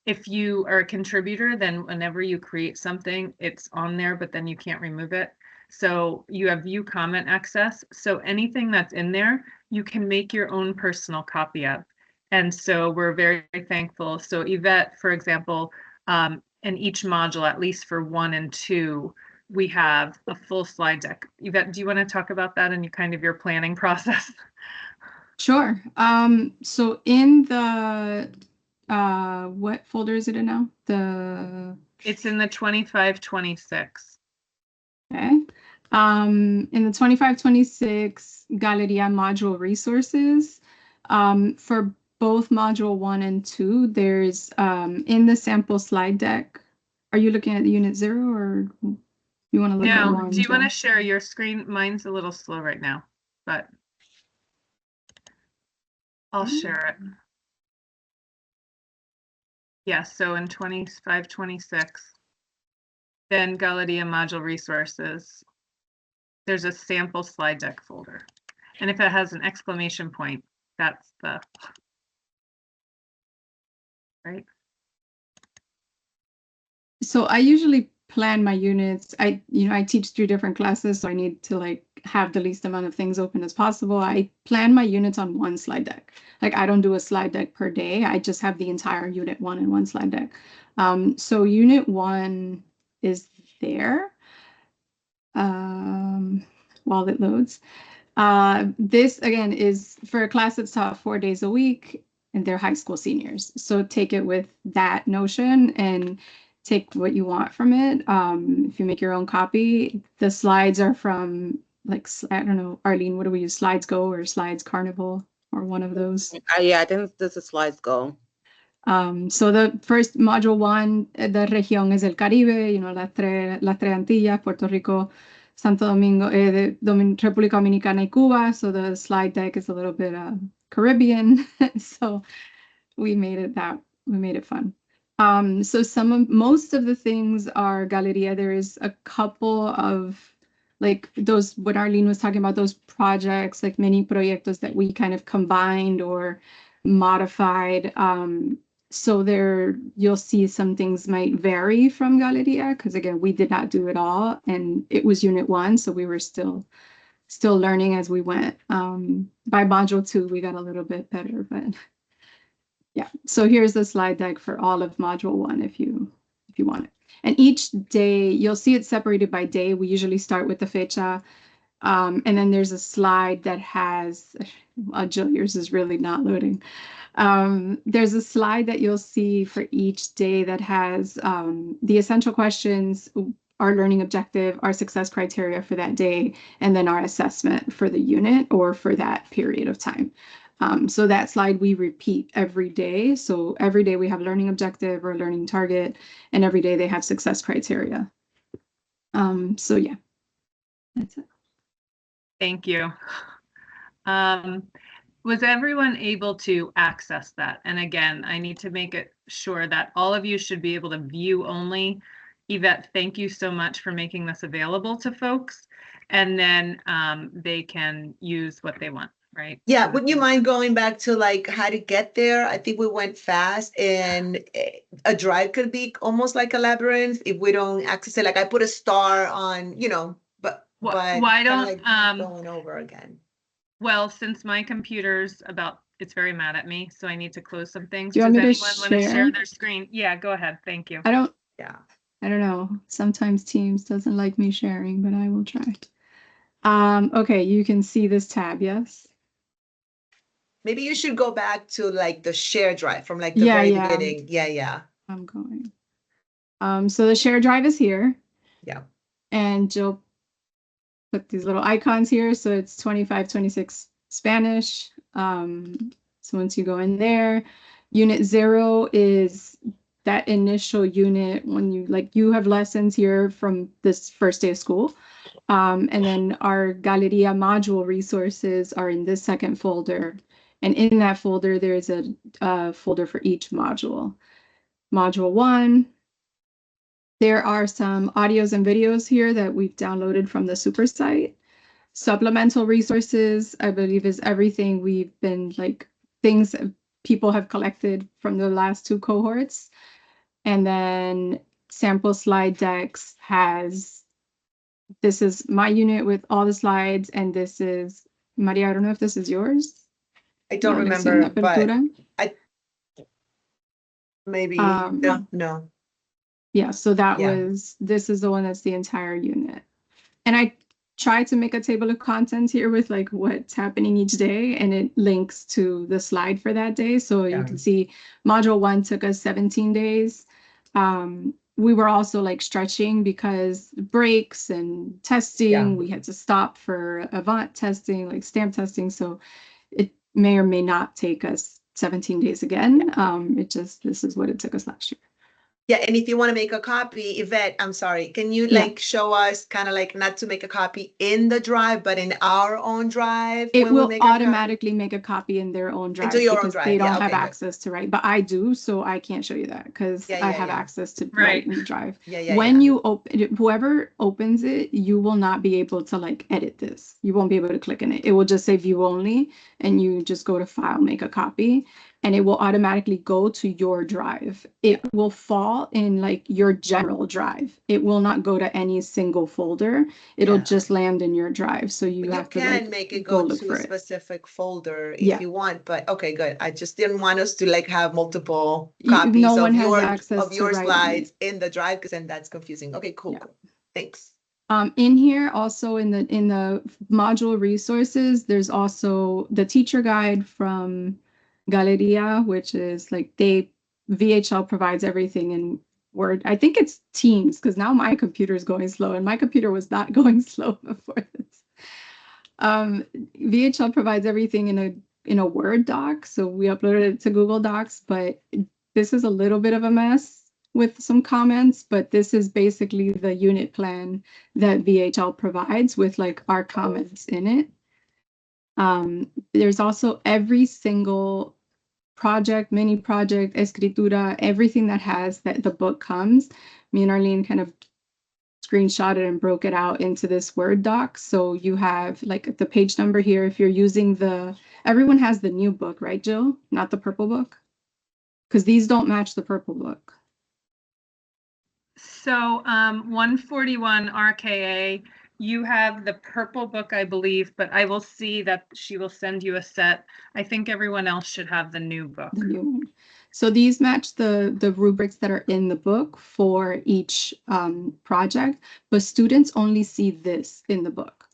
if you are a contributor, then whenever you create something, it's on there, but then you can't remove it. So you have view comment access. So anything that's in there, you can make your own personal copy of. And so we're very, very thankful. So Yvette, for example, in each module, at least for 1 and 2, we have a full slide deck. Yvette, do you want to talk about that and your planning process? Sure. So in the what folder is it in now? It's in the 25-26. Okay. In the 25-26 Galeria module resources, for both module 1 and 2, there's in the sample slide deck. Are you looking at unit 0 or you want to look at 1? Do you want to share your screen? Mine's a little slow right now, but I'll share it. Yes, so in 25-26, then Galeria module resources, there's a sample slide deck folder. And if it has an exclamation point, that's the, right? So I usually plan my units. I teach 3 different classes, so I need to have the least amount of things open as possible. I plan my units on 1 slide deck. I don't do a slide deck per day. I just have the entire unit 1 in 1 slide deck. So unit 1 is there while it loads. This again is for a class that's taught 4 days a week, and they're high school seniors. So take it with that notion and take what you want from it. If you make your own copy, the slides are from I don't know, Arlene, what do we use? Slides Go or Slides Carnival or one of those? Yeah, I think this is Slides Go. So the first module 1, the región es el Caribe, las tres Antillas, Puerto Rico, Santo Domingo, República Dominicana y Cuba. So the slide deck is a little bit Caribbean. So we made it fun. So most of the things are Galeria. There is a couple of those, what Arlene was talking about, those projects, mini proyectos that we kind of combined or modified. So there you'll see some things might vary from Galeria, because again, we did not do it all, and it was unit 1, so we were still learning as we went. By module 2, we got a little bit better, but yeah. So here's the slide deck for all of module 1 if you want it. And each day, you'll see it separated by day. We usually start with the fecha. And then there's a slide that has, Jill, yours is really not loading. There's a slide that you'll see for each day that has the essential questions, our learning objective, our success criteria for that day, and then our assessment for the unit or for that period of time. So that slide we repeat every day. So every day we have learning objective or learning target, and every day they have success criteria. So yeah, that's it. Thank you. Was everyone able to access that? And again, I need to make it sure that all of you should be able to view only. Yvette, thank you so much for making this available to folks. And then they can use what they want, right? Yeah, wouldn't you mind going back to how to get there? I think we went fast, and a drive could be almost like a labyrinth if we don't access it. I put a star on, but why don't going over again? Well, since my computer's it's very mad at me, so I need to close some things. Do you Does want me anyone to want to share share their screen? Yeah, go ahead. Thank you. I don't Yeah. know. Sometimes Teams doesn't like me sharing, but I will try. Okay, you can see this tab, yes? Maybe you should go back to the share drive from the Yeah, very yeah. beginning. Yeah. I'm going. So the share drive is here. Yeah. And Jill put these little icons here. So it's 25-26 Spanish. So once you go in there, unit 0 is that initial unit when you have lessons here from this first day of school. And then our Galeria module resources are in this second folder. And in that folder, there's a folder for each module. Module 1, there are some audios and videos here that we've downloaded from the super site. Supplemental resources, I believe, is everything we've been like things that people have collected from the last 2 cohorts. And then sample slide decks has, this is my unit with all the slides, and this is, Maria, I don't know if this is yours. I don't La lección de remember, but apertura. maybe no. Yeah, so that Yeah. was, this is the one that's the entire unit. And I tried to make a table of contents here with like what's happening each day, and it links to the slide for that day. So you can see module 1 took us 17 days. We were also like stretching because breaks and testing, we had to stop for avant testing, like stamp testing. So it may or may not take us 17 days again. This is what it took us last year. Yeah, and if you want to make a copy, Yvette, I'm sorry, can you like show us kind of like not to make a copy in the drive, but in our own drive? It will automatically make a copy in their own drive your own because drive. they don't Yeah, have okay, good. access to write, but I do, so I can't show you that because I have access to write in the drive. When you open it, whoever opens it, you will not be able to like edit this. You won't be able to click in it. It will just say view only, and you just go to file, make a copy, and it will automatically go to your drive. It will fall in like your general drive. It will not go to any single folder. It'll just land in your drive. So you have to like make it go look to for a it. specific folder if you want, but okay, good. I just didn't want us to like have multiple copies No one of has access to your write on slides in the drive, because then that's confusing. Okay, cool. Thanks. In here, also in the module resources, there's also the teacher guide from Galeria, which is like VHL provides everything in Word. I think it's Teams, because now my computer is going slow, and my computer was not going slow before this. VHL provides everything in a Word doc, so we uploaded it to Google Docs, but this is a little bit of a mess with some comments, but this is basically the unit plan that VHL provides with like our comments in it. There's also every single project, mini project, escritura, everything that has that the book comes. Me and Arlene kind of screenshotted and broke it out into this Word doc. So you have like the page number here. If you're using everyone has the new book, right, Jill? Not the purple book? Because these don't match the purple book. So 141 RKA, you have the purple book, I believe, but I will see that she will send you a set. I think everyone else should have the new book. The new one. So these match the rubrics that are in the book for each project, but students only see this in the book.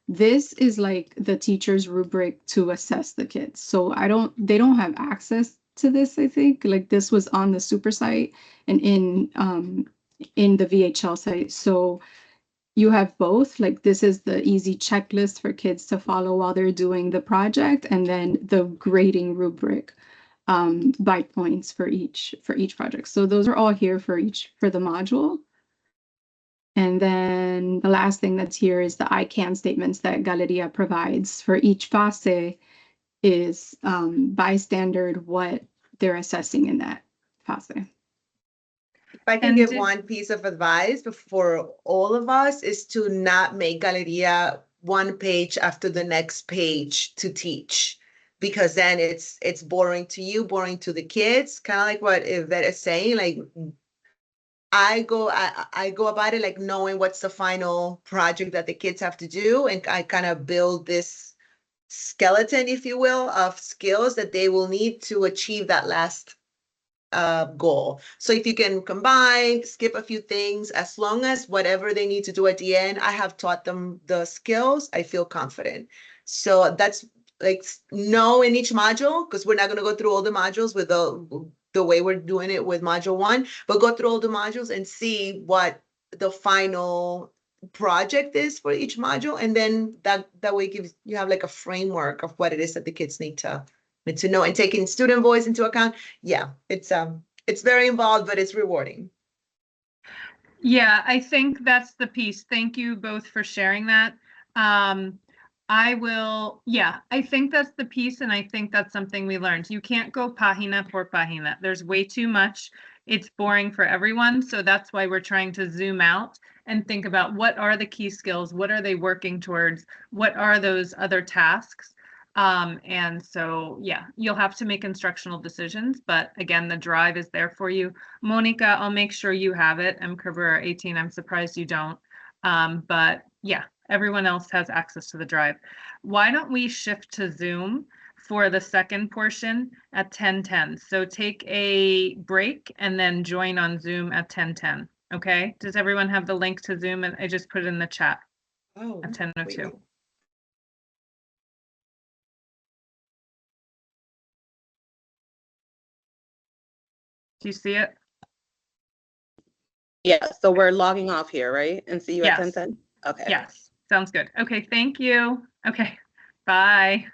This is like the teacher's rubric to assess the kids. So they don't have access to this, I think. Like this was on the super site and in the VHL site. So you have both, like this is the easy checklist for kids to follow while they're doing the project, and then the grading rubric by points for each project. So those are all here for the module. And then the last thing that's here is the I can statements that Galeria provides for each fase is by standard what they're assessing in that fase. If I can give one piece of advice for all of us is to not make Galeria one page after the next page to teach, because then it's boring to you, boring to the kids. Kind of like what Yvette is saying. Like I go about it like knowing what's the final project that the kids have to do, and I kind of build this skeleton, if you will, of skills that they will need to achieve that last goal. So if you can combine, skip a few things, as long as whatever they need to do at the end, I have taught them the skills, I feel confident. So that's like know in each module, because we're not going to go through all the modules with the way we're doing it with module 1, but go through all the modules and see what the final project is for each module, and then that way you have like a framework of what it is that the kids need to know, and taking student voice into account. Yeah, it's very involved, but it's rewarding. Yeah, I think that's the piece. Thank you both for sharing that. I think that's the piece, and I think that's something we learned. You can't go página por página. There's way too much. It's boring for everyone, so that's why we're trying to zoom out and think about what are the key skills, what are they working towards, what are those other tasks. And so, yeah, you'll have to make instructional decisions, but again, the drive is there for you. Monica, I'll make sure you have it. I'm Cabrera 18. I'm surprised you don't. But yeah, everyone else has access to the drive. Why don't we shift to Zoom for the second portion at 10:10? So take a break and then join on Zoom at 10:10. Okay? Does everyone have the link to Zoom? And I just put it in the chat at 10:02. Do you see it? Yeah, so we're logging off here, right? And see you at 10:10? Okay. Yes, sounds good. Okay, thank you. Okay, bye.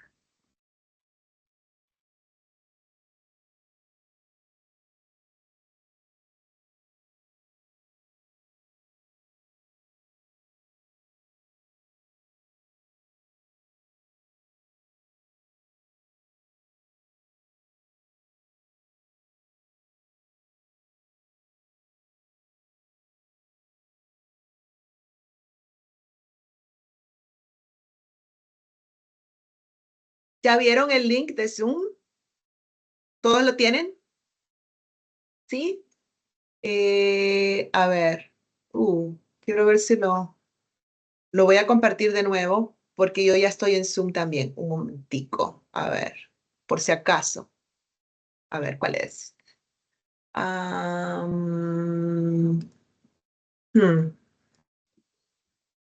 ¿Ya vieron el link de Zoom? ¿Todos lo tienen? ¿Sí? A ver. Quiero ver si lo voy a compartir de nuevo porque yo ya estoy en Zoom también. Un momentico. A ver, por si acaso. A ver, ¿cuál es?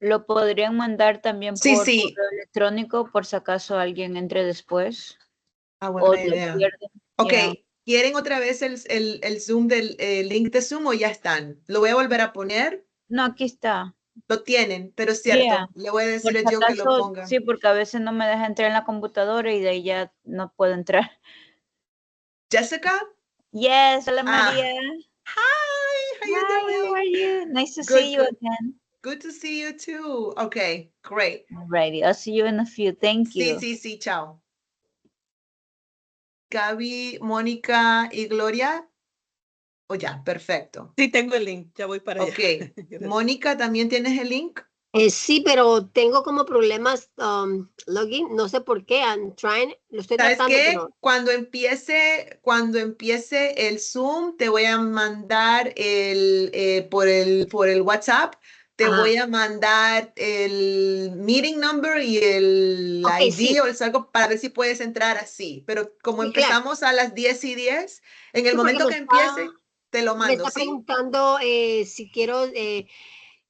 Lo podrían mandar también Sí, por sí. correo electrónico por si acaso alguien entre después. Buena O lo idea. pierden. Ok, Yeah. ¿quieren otra vez el Zoom del link de Zoom o ya están? Lo voy a volver a poner. No, aquí está. Lo tienen, pero es cierto. Yeah. Le voy a Por decir si yo que lo acaso, ponga. sí, porque a veces no me deja entrar en la computadora y de ahí ya no puedo entrar. Jessica? Yes, hola María. Hi, how you doing? How are you? Nice to Good, see you good. again. Good to see you too. Okay, great. Alrighty, I'll see you in a few. Thank you. Sí, chao. Gaby, Mónica y Gloria. Ya, perfecto. Sí, tengo el link, ya voy para allá. Ok. Mónica, ¿también tienes el link? Sí, pero tengo como problemas login, no sé por qué, I'm trying, lo estoy ¿Sabes tratando, qué? pero Cuando empiece el Zoom, te voy a mandar por el WhatsApp, te voy a mandar el meeting number y el Ok, ID sí. o algo para ver si puedes entrar así. Pero como Sí, claro. empezamos a las 10:10, en el Sí, porque momento que empiece, te lo me mando, está ¿sí? preguntando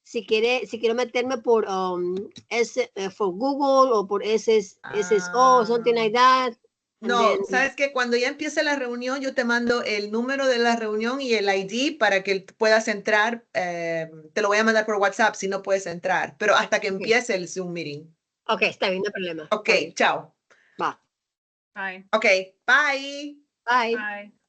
si quiero meterme por for Google o por SSO, something like that. and No, then- sabes que cuando ya empiece la reunión, yo te mando el número de la reunión y el ID para que puedas entrar. Te lo voy a mandar por WhatsApp si no puedes entrar, pero hasta que empiece el Zoom meeting. Ok, está bien, no hay problema. Ok, chao. Va. Bye. Ok, bye. Bye. Bye.